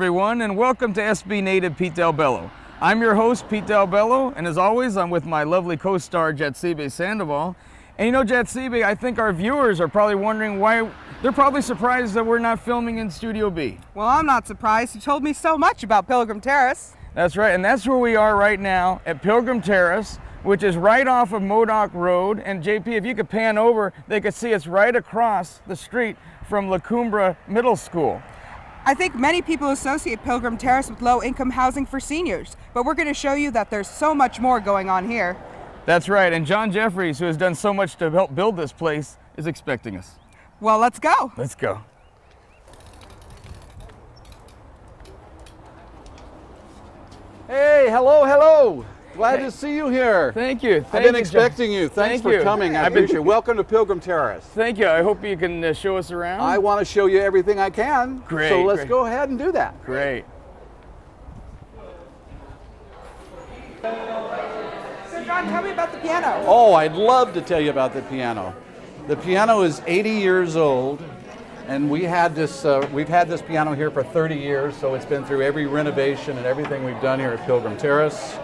everyone, and welcome to SB native Pete Dal Dello. I'm your host, Pete Dal Dello, and as always, I'm with my lovely co-star, Jatsibe Sandoval. And you know, Jatsibe, I think our viewers are probably wondering why. They're probably surprised that we're not filming in Studio B. Well, I'm not surprised. You told me so much about Pilgrim Terrace. That's right, and that's where we are right now at Pilgrim Terrace, which is right off of Modoc Road. And JP, if you could pan over, they could see it's right across the street from La Cumbre Middle School. I think many people associate Pilgrim Terrace with low-income housing for seniors, but we're going to show you that there's so much more going on here. That's right, and John Jeffries, who has done so much to help build this place, is expecting us. Well, let's go. Let's go. Hey, hello. Glad to see you here. Thank you. I've been expecting you. Thanks for coming. I appreciate it. Welcome to Pilgrim Terrace. Thank you. I hope you can show us around. I want to show you everything I can. Great. So let's go ahead and do that. Great. So, John, tell me about the piano. Oh, I'd love to tell you about the piano. The piano is 80 years old, and we've had this piano here for 30 years, so it's been through every renovation and everything we've done here at Pilgrim Terrace.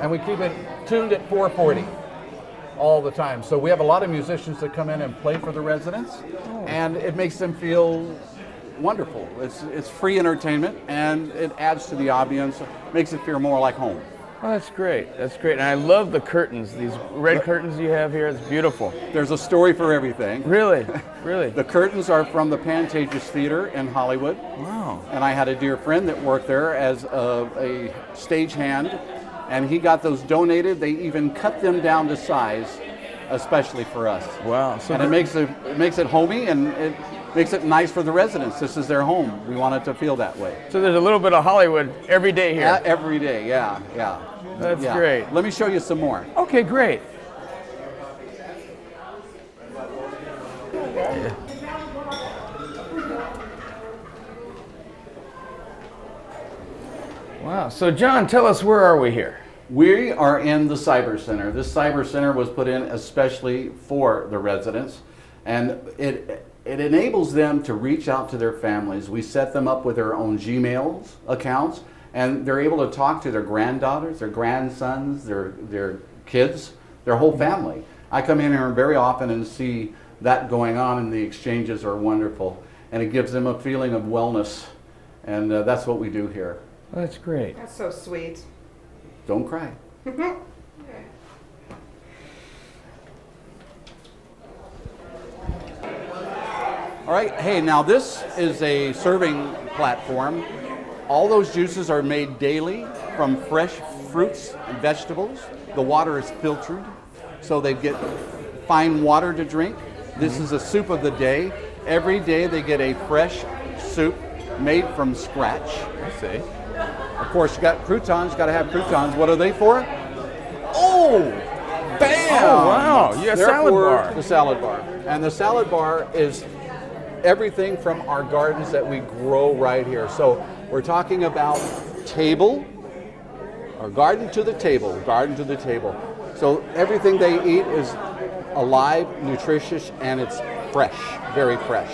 And we keep it tuned at 440 all the time. So we have a lot of musicians that come in and play for the residents, and it makes them feel wonderful. It's free entertainment, and it adds to the ambience, makes it feel more like home. Oh, that's great. That's great. And I love the curtains, these red curtains you have here. It's beautiful. There's a story for everything. Really? Really? The curtains are from the Pantages Theater in Hollywood. Wow. And I had a dear friend that worked there as a stagehand, and he got those donated. They even cut them down to size, especially for us. Wow. So And it makes it homey, and it makes it nice for the residents. This is their home. We want it to feel that way. So there's a little bit of Hollywood every day here. Every day, yeah. That's great. Let me show you some more. Okay, great. Wow. So John, tell us, where are we here? We are in the Cyber Center. This Cyber Center was put in especially for the residents, and it enables them to reach out to their families. We set them up with their own Gmail accounts, and they're able to talk to their granddaughters, their grandsons, their kids, their whole family. I come in here very often and see that going on, and the exchanges are wonderful, and it gives them a feeling of wellness, and that's what we do here. Oh, that's great. That's so sweet. Don't cry. All right, hey, now this is a serving platform. All those juices are made daily from fresh fruits and vegetables. The water is filtered, so they get fine water to drink. This is a soup of the day. Every day they get a fresh soup made from scratch. I see. Of course, you got croutons, got to have croutons. What are they for? Oh, bam! Oh, wow. You got a salad bar. The salad bar. And the salad bar is everything from our gardens that we grow right here. So we're talking about table, or garden to the table, garden to the table. So everything they eat is alive, nutritious, and it's fresh, very fresh.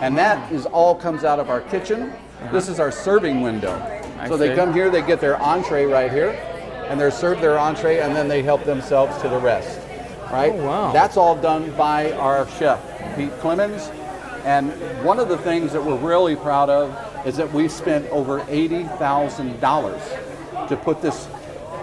And that is all comes out of our kitchen. This is our serving window. So they come here, they get their entree right here, and they're served their entree, and then they help themselves to the rest, right? Oh, wow. That's all done by our chef, Pete Clemens. And one of the things that we're really proud of is that we spent over $80,000 to put this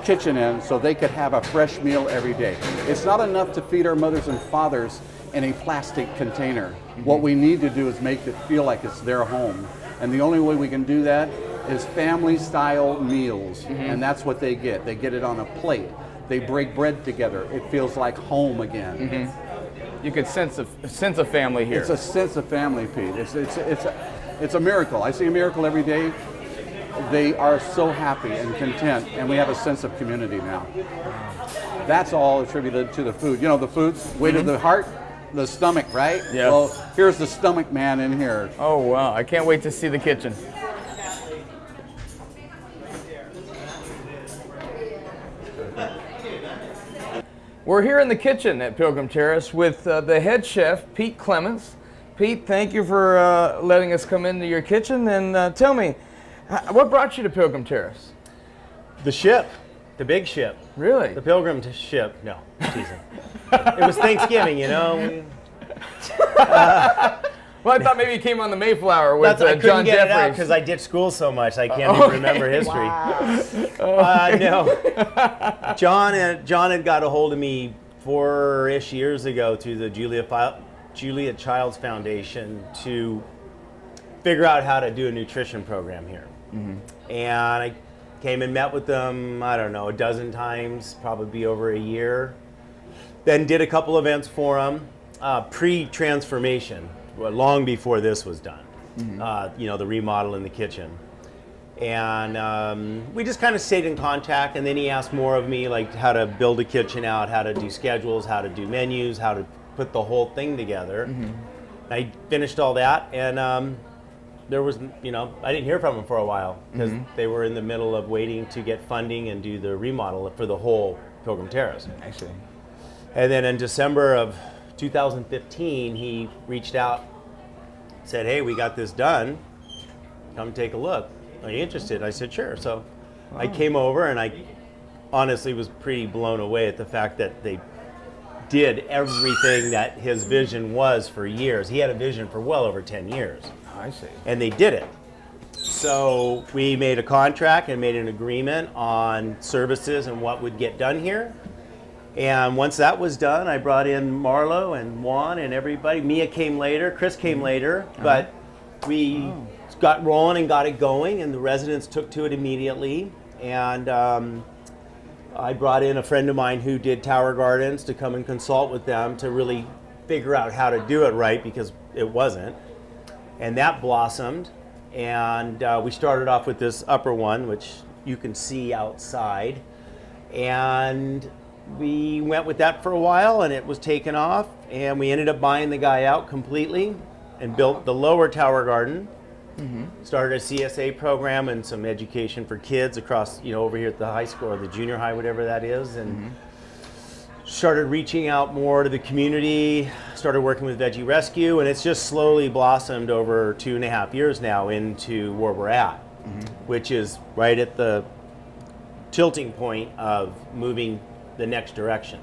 kitchen in so they could have a fresh meal every day. It's not enough to feed our mothers and fathers in a plastic container. What we need to do is make it feel like it's their home. And the only way we can do that is family-style meals, and that's what they get. They get it on a plate. They break bread together. It feels like home again. You could sense a family here. It's a sense of family, Pete. It's a miracle. I see a miracle every day. They are so happy and content, and we have a sense of community now. That's all attributed to the food. You know, the food's way to the heart, the stomach, right? Yeah. Well, here's the stomach man in here. Oh, wow. I can't wait to see the kitchen. We're here in the kitchen at Pilgrim Terrace with the head chef, Pete Clements. Pete, thank you for letting us come into your kitchen. And tell me, what brought you to Pilgrim Terrace? The ship, the big ship. Really? The Pilgrim ship. No, teasing. It was Thanksgiving, you know. Well, I thought maybe you came on the Mayflower with I couldn't John get it out Jeffries. because I ditched school so much I can't even remember history. No, John had got a hold of me 4-ish years ago through the Julia Childs Foundation to figure out how to do a nutrition program here. And I came and met with them, I don't know, a dozen times, probably over a year. Then did a couple events for them, pre-transformation, long before this was done. The remodel in the kitchen. And we just kind of stayed in contact, and then he asked more of me, like how to build a kitchen out, how to do schedules, how to do menus, how to put the whole thing together. I finished all that, and there was, I didn't hear from them for a while because they were in the middle of waiting to get funding and do the remodel for the whole Pilgrim Terrace. Actually. And then in December of 2015, he reached out, said, "Hey, we got this done. Come take a look. Are you interested?" I said, "Sure." So I came over, and I honestly was pretty blown away at the fact that they did everything that his vision was for years. He had a vision for well over 10 years. I see. And they did it. So we made a contract and made an agreement on services and what would get done here. And once that was done, I brought in Marlo and Juan and everybody. Mia came later, Chris came later, but we got rolling and got it going, and the residents took to it immediately. And I brought in a friend of mine who did Tower Gardens to come and consult with them to really figure out how to do it right, because it wasn't. And that blossomed, and we started off with this upper one, which you can see outside. And we went with that for a while, and it was taken off, and we ended up buying the guy out completely and built the lower Tower Garden. Started a CSA program and some education for kids across, over here at the high school or the junior high, whatever that is, and started reaching out more to the community, started working with Veggie Rescue, and it's just slowly blossomed over 2.5 years now into where we're at, which is right at the tilting point of moving the next direction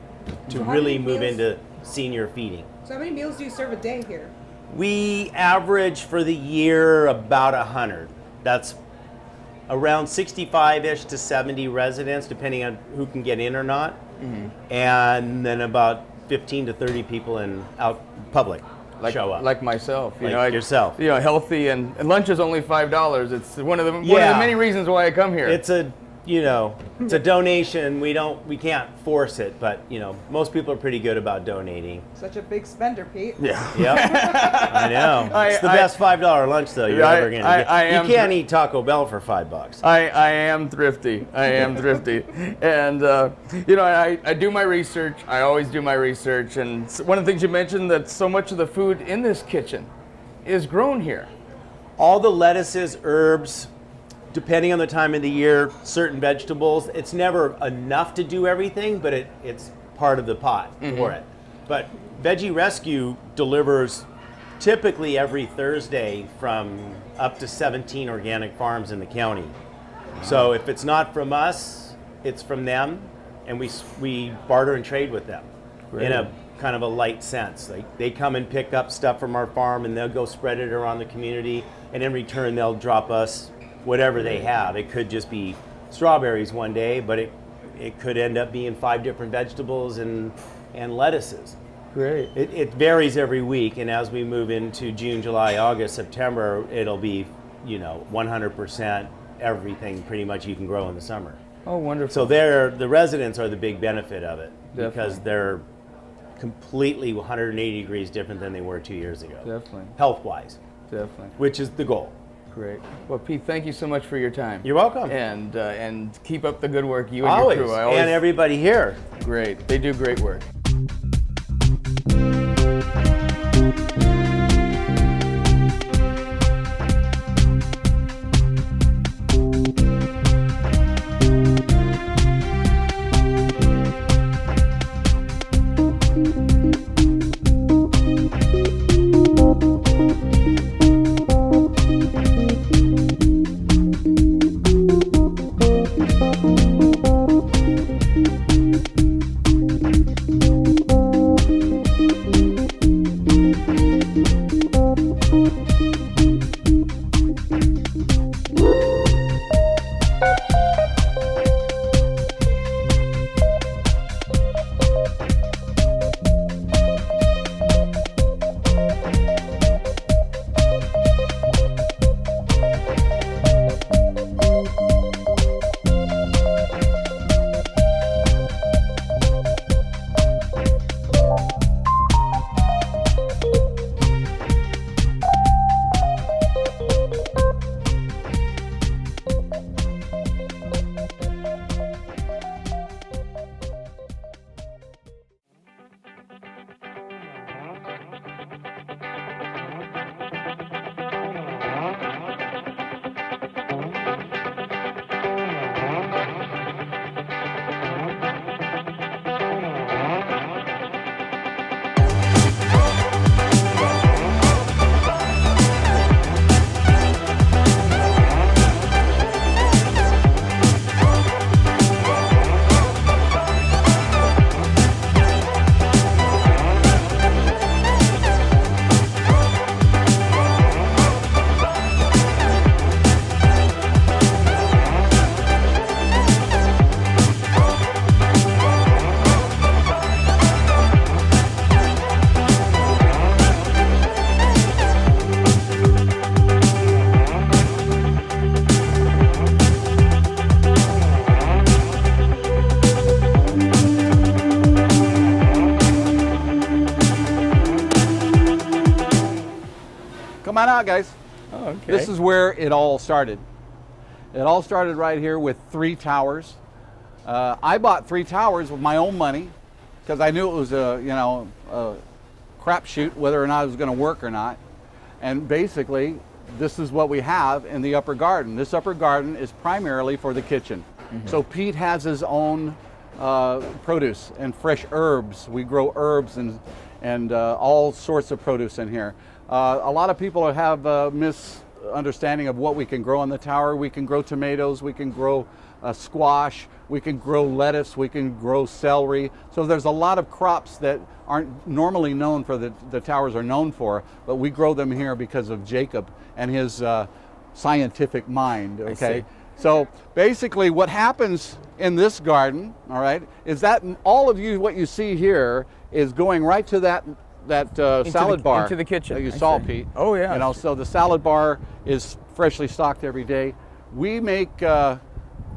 to So how really many move meals- into senior feeding. So how many meals do you serve a day here? We average for the year about 100. That's around 65-ish to 70 residents, depending on who can get in or not. And then about 15 to 30 people in out public show up. Like myself, Like yourself. Healthy, and lunch is only $5. It's one of the many reasons why I come here. It's a it's a donation. We can't force it, but most people are pretty good about donating. Such a big spender, Pete. Yeah. Yep. I know. It's the best $5 lunch though you're ever gonna get. You can't eat Taco Bell for $5. I am thrifty. And I do my research. I always do my research. And one of the things you mentioned, that so much of the food in this kitchen is grown here. All the lettuces, herbs, depending on the time of the year, certain vegetables. It's never enough to do everything, but it's part of the pot for it. But Veggie Rescue delivers typically every Thursday from up to 17 organic farms in the county. So if it's not from us, it's from them, and we barter and trade with them in a kind of a light sense. They come and pick up stuff from our farm, and they'll go spread it around the community, and in return they'll drop us whatever they have. It could just be strawberries one day, but it could end up being 5 different vegetables and lettuces. Great. It varies every week, and as we move into June, July, August, September, it'll be 100% everything pretty much you can grow in the summer. Oh, wonderful. So the residents are the big benefit of it. Definitely. Because they're completely 180 degrees different than they were 2 years ago. Definitely. Health-wise. Definitely. Which is the goal. Great. Well, Pete, thank you so much for your time. You're welcome. And keep up the good work, you and Always. your crew. And everybody here. Great. They do great work. Come on out, guys. Oh, okay. This is where it all started. It all started right here with 3 towers. I bought 3 towers with my own money because I knew it was a crapshoot whether or not it was going to work or not. And basically, this is what we have in the upper garden. This upper garden is primarily for the kitchen. Mm-hmm. So Pete has his own produce and fresh herbs. We grow herbs and all sorts of produce in here. A lot of people have a misunderstanding of what we can grow on the tower. We can grow tomatoes, we can grow squash, we can grow lettuce, we can grow celery. So there's a lot of crops that aren't normally known for the towers are known for, but we grow them here because of Jacob and his scientific mind, okay? So basically what happens in this garden, all right, is that all of you, what you see here is going right to that salad bar into the kitchen that you saw, Pete. Oh yeah. You know, so the salad bar is freshly stocked every day. We make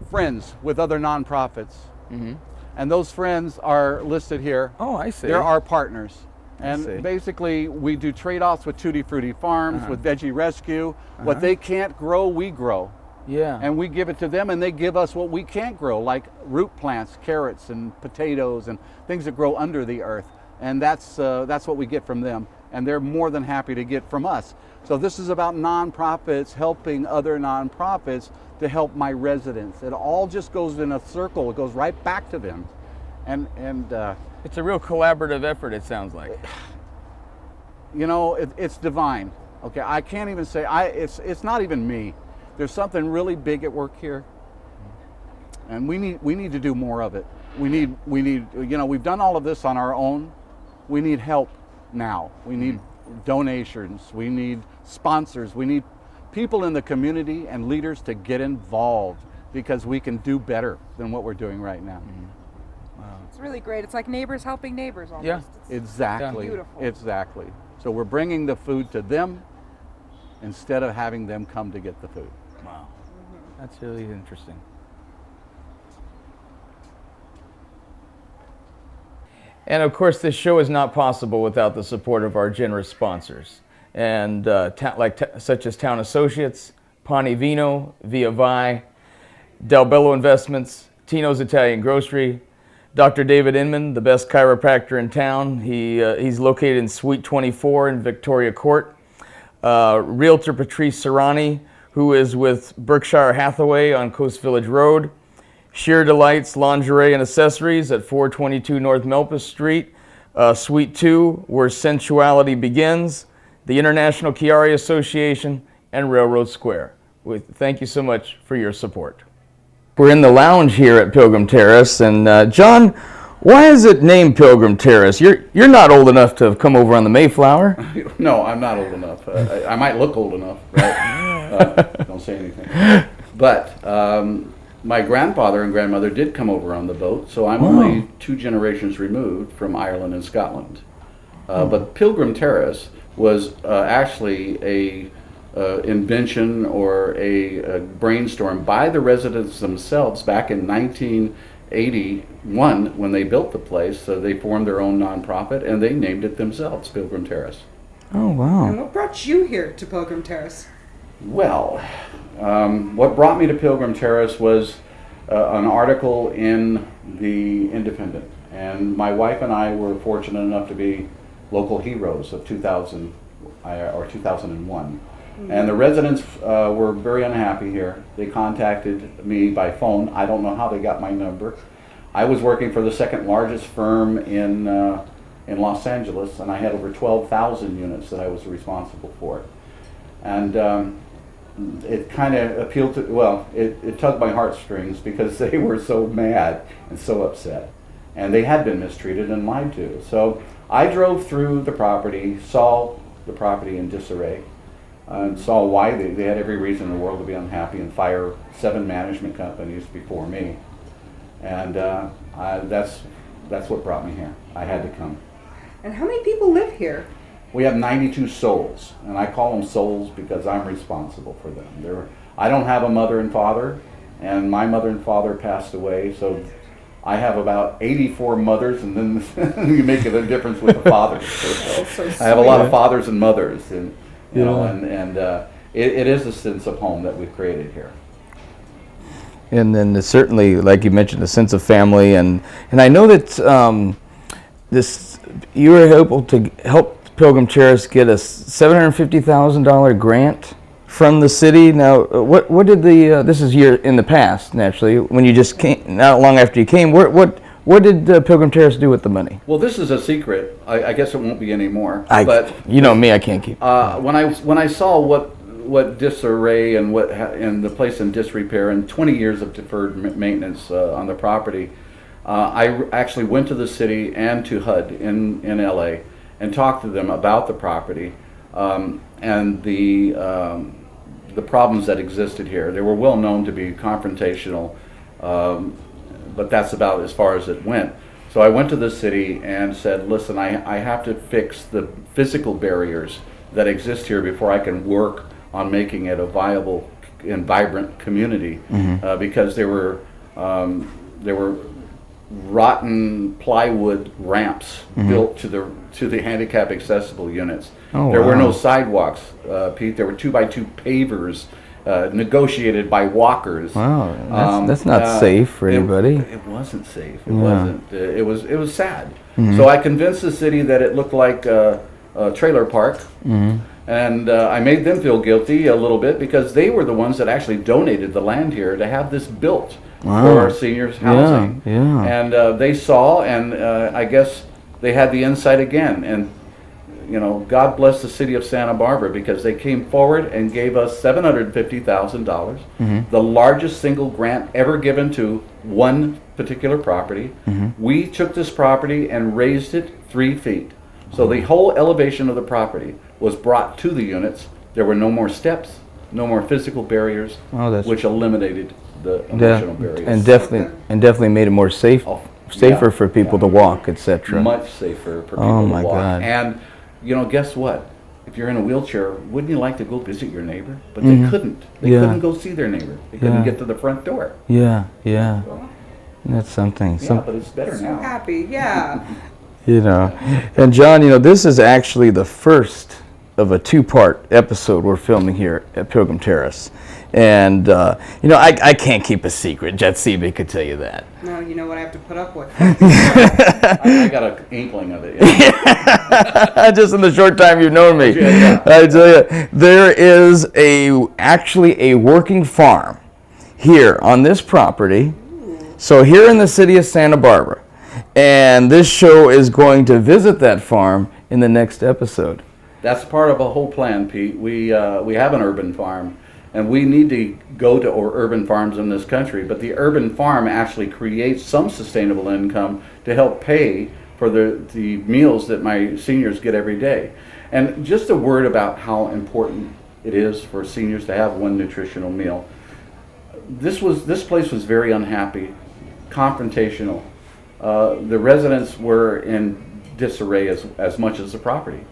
friends with other nonprofits, mm-hmm. and those friends are listed here. Oh, I see. They're our partners, and basically we do trade-offs with Tutti Frutti Farms, with Veggie Rescue. What they can't grow, we grow. Yeah. And we give it to them, and they give us what we can't grow, like root plants, carrots, and potatoes, and things that grow under the earth. And that's what we get from them, and they're more than happy to get from us. So this is about nonprofits helping other nonprofits to help my residents. It all just goes in a circle. It goes right back to them, and it's a real collaborative effort. It sounds like. You know, it's divine. Okay, I can't even say it's not even me. There's something really big at work here, and we need to do more of it. We need you know, we've done all of this on our own. We need help now. We need donations. We need sponsors. We need people in the community and leaders to get involved because we can do better than what we're doing right now. Wow. It's really great. It's like neighbors helping neighbors almost. Yeah, exactly. Yeah. Beautiful. Exactly. So we're bringing the food to them instead of having them come to get the food. Wow. That's really interesting. And of course, this show is not possible without the support of our generous sponsors, and such as Town Associates, Pani Vino, Via Vi, Del Bello Investments, Tino's Italian Grocery, Dr. David Inman, the best chiropractor in town. He's located in Suite 24 in Victoria Court. Realtor Patrice Serrani, who is with Berkshire Hathaway on Coast Village Road. Sheer Delights Lingerie and Accessories at 422 North Melpas Street, Suite 2, where sensuality begins, the International Chiari Association, and Railroad Square. Thank you so much for your support. We're in the lounge here at Pilgrim Terrace, and John, why is it named Pilgrim Terrace? You're not old enough to have come over on the Mayflower. No, I'm not old enough. I might look old enough, right? Don't say anything. But my grandfather and grandmother did come over on the boat, so I'm only 2 generations removed from Ireland and Scotland. But Pilgrim Terrace was actually a invention or a brainstorm by the residents themselves back in 1981 when they built the place. So they formed their own nonprofit and they named it themselves, Pilgrim Terrace. Oh, wow. And what brought you here to Pilgrim Terrace? Well, what brought me to Pilgrim Terrace was an article in the Independent. And my wife and I were fortunate enough to be local heroes of 2000 or 2001. And the residents were very unhappy here. They contacted me by phone. I don't know how they got my number. I was working for the second largest firm in Los Angeles, and I had over 12,000 units that I was responsible for. And it kind of appealed to, well, it tugged my heartstrings because they were so mad and so upset. And they had been mistreated and lied to. So I drove through the property, saw the property in disarray, and saw why they had every reason in the world to be unhappy and fire 7 management companies before me. And that's what brought me here. I had to come. And how many people live here? We have 92 souls, and I call them souls because I'm responsible for them. I don't have a mother and father, and my mother and father passed away, so I have about 84 mothers, and then you make it a difference with the fathers. So I have a lot of fathers and mothers, and you know, and it is a sense of home that we've created here. And then certainly, like you mentioned, a sense of family, and I know that you were able to help Pilgrim Terrace get a $750,000 grant from the city. Now, what did this is year in the past, naturally, when you just came, not long after you came, what did Pilgrim Terrace do with the money? Well, this is a secret. I guess it won't be anymore. But you know me, I can't keep. When I saw what disarray and and the place in disrepair and 20 years of deferred maintenance on the property, I actually went to the city and to HUD in LA and talked to them about the property and the problems that existed here. They were well known to be confrontational, but that's about as far as it went. So I went to the city and said, listen, I have to fix the physical barriers that exist here before I can work on making it a viable and vibrant community, because there were rotten plywood ramps built to the handicap accessible units. There were no sidewalks, Pete. There were 2x2 pavers negotiated by walkers. Wow, that's not safe for anybody. It wasn't safe. It wasn't. It was sad. So I convinced the city that it looked like a trailer park. And I made them feel guilty a little bit because they were the ones that actually donated the land here to have this built for our seniors housing. And they saw, and I guess they had the insight again. And you know, God bless the city of Santa Barbara because they came forward and gave us $750,000, the largest single grant ever given to one particular property. We took this property and raised it 3 feet. So the whole elevation of the property was brought to the units. There were no more steps, no more physical barriers, which eliminated the emotional barriers. And definitely made it more safer for people to walk, etc. Much safer for people to walk. God. And you know, guess what? If you're in a wheelchair, wouldn't you like to go visit your neighbor? But they couldn't. They couldn't go see their neighbor. They couldn't get to the front door. That's something. But it's better now. So happy, You know, and John, you know, this is actually the first of a 2-part episode we're filming here at Pilgrim Terrace. And, you know, I can't keep a secret. Jet Seabee could tell you that. No, you know what I have to put up with. I got an inkling of it. Just in the short time you've known me. I tell you, there is actually a working farm here on this property. So here in the city of Santa Barbara. And this show is going to visit that farm in the next episode. That's part of a whole plan, Pete. We have an urban farm, And we need to go to urban farms in this country, but the urban farm actually creates some sustainable income to help pay for the meals that my seniors get every day. And just a word about how important it is for seniors to have one nutritional meal. This place was very unhappy, confrontational. The residents were in disarray as much as the property.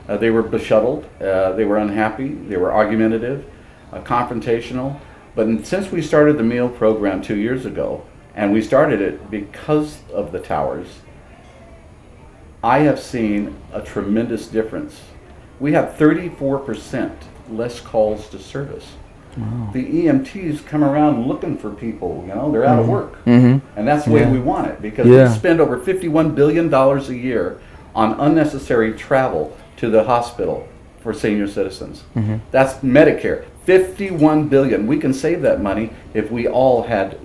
They were befuddled, they were unhappy, they were argumentative, confrontational. But since we started the meal program 2 years ago, and we started it because of the towers, I have seen a tremendous difference. We have 34% less calls to service. Wow. The EMTs come around looking for people, they're out of work. And that's the way we want it, because we spend over $51 billion a year on unnecessary travel to the hospital for senior citizens. That's Medicare, $51 billion. We can save that money if we all had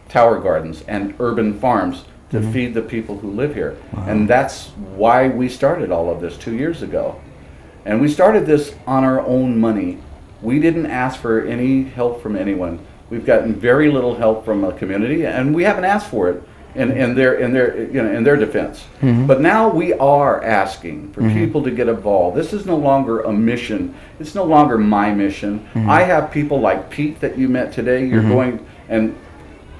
tower gardens and urban farms to feed the people who live here. Wow. And that's why we started all of this 2 years ago. And we started this on our own money. We didn't ask for any help from anyone. We've gotten very little help from a community, and we haven't asked for it in their defense. But now we are asking for people to get involved. This is no longer a mission. It's no longer my mission. I have people like Pete that you met today. You're going, and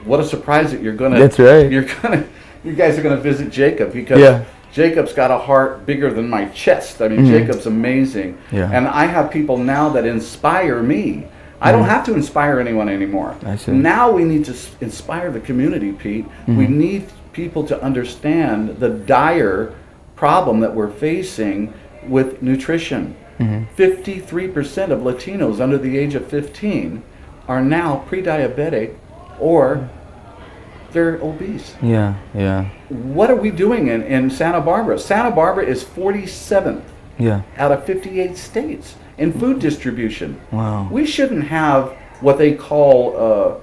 what a surprise that you're gonna. That's right. You guys are gonna visit Jacob, because Jacob's got a heart bigger than my chest. I mean, Jacob's amazing. And I have people now that inspire me. I don't have to inspire anyone anymore. I see. Now we need to inspire the community, Pete. We need people to understand the dire problem that we're facing with nutrition. 53% of Latinos under the age of 15 are now pre-diabetic, or they're obese. What are we doing in Santa Barbara? Santa Barbara is 47th out of 58 states in food distribution. Wow. We shouldn't have what they call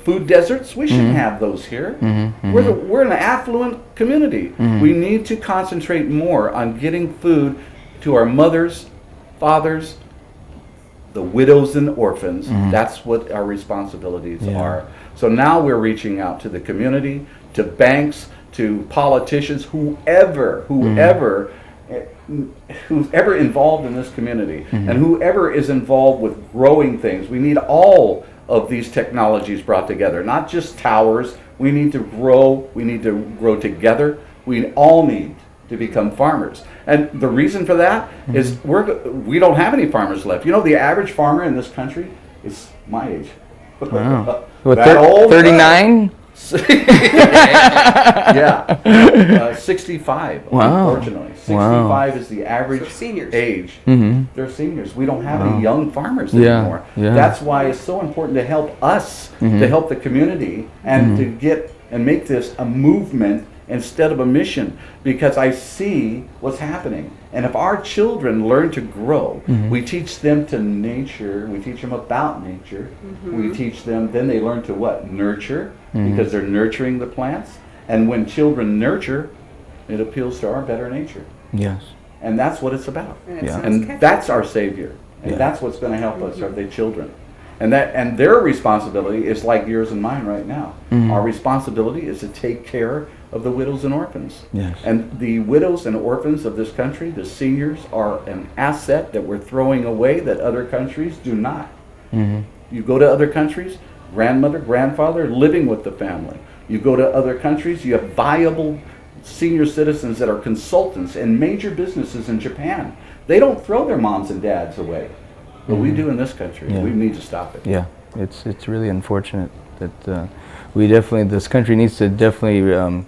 food deserts. We shouldn't have those here. We're an affluent community. We need to concentrate more on getting food to our mothers, fathers, the widows and orphans. That's what our responsibilities are. So now we're reaching out to the community, to banks, to politicians, whoever involved in this community, and whoever is involved with growing things. We need all of these technologies brought together, not just towers. We need to grow. We need to grow together. We all need to become farmers. And the reason for that is we don't have any farmers left. The average farmer in this country is my age. Wow. What, 39? 65, wow. Unfortunately. 65 is the average age. They're seniors. We don't have any young farmers anymore. That's why it's so important to help us, to help the community, and to get and make this a movement instead of a mission, because I see what's happening. And if our children learn to grow, we teach them to nature, we teach them about nature, we teach them, then they learn to what? Nurture, because they're nurturing the plants. And when children nurture, it appeals to our better nature. Yes. And that's what it's about. And that's our savior. And that's what's going to help us, are the children. And their responsibility is like yours and mine right now. Our responsibility is to take care of the widows and orphans. Yes. And the widows and orphans of this country, the seniors, are an asset that we're throwing away that other countries do not. You go to other countries, grandmother, grandfather living with the family. You go to other countries, you have viable senior citizens that are consultants in major businesses in Japan. They don't throw their moms and dads away. But we do in this country. We need to stop it. Yeah, it's really unfortunate that this country needs to definitely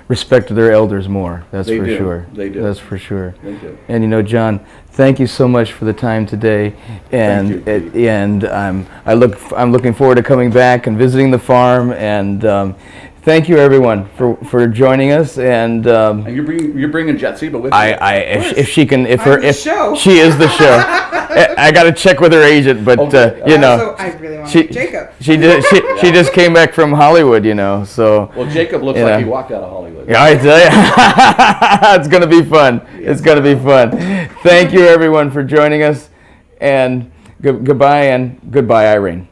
respect their elders more. That's for sure. They do. That's for sure. They do. And John, thank you so much for the time today. And I'm looking forward to coming back and visiting the farm. And thank you everyone for joining us. And you're bringing Jatsiba with you. If she can, if show. She is the show. I got to check with her agent, but So I really want Jacob. She just came back from Hollywood, So well, Jacob looks like he walked out of Hollywood. Yeah, I tell you, it's gonna be fun. It's gonna be fun. Thank you everyone for joining us, and Goodbye and goodbye, Irene.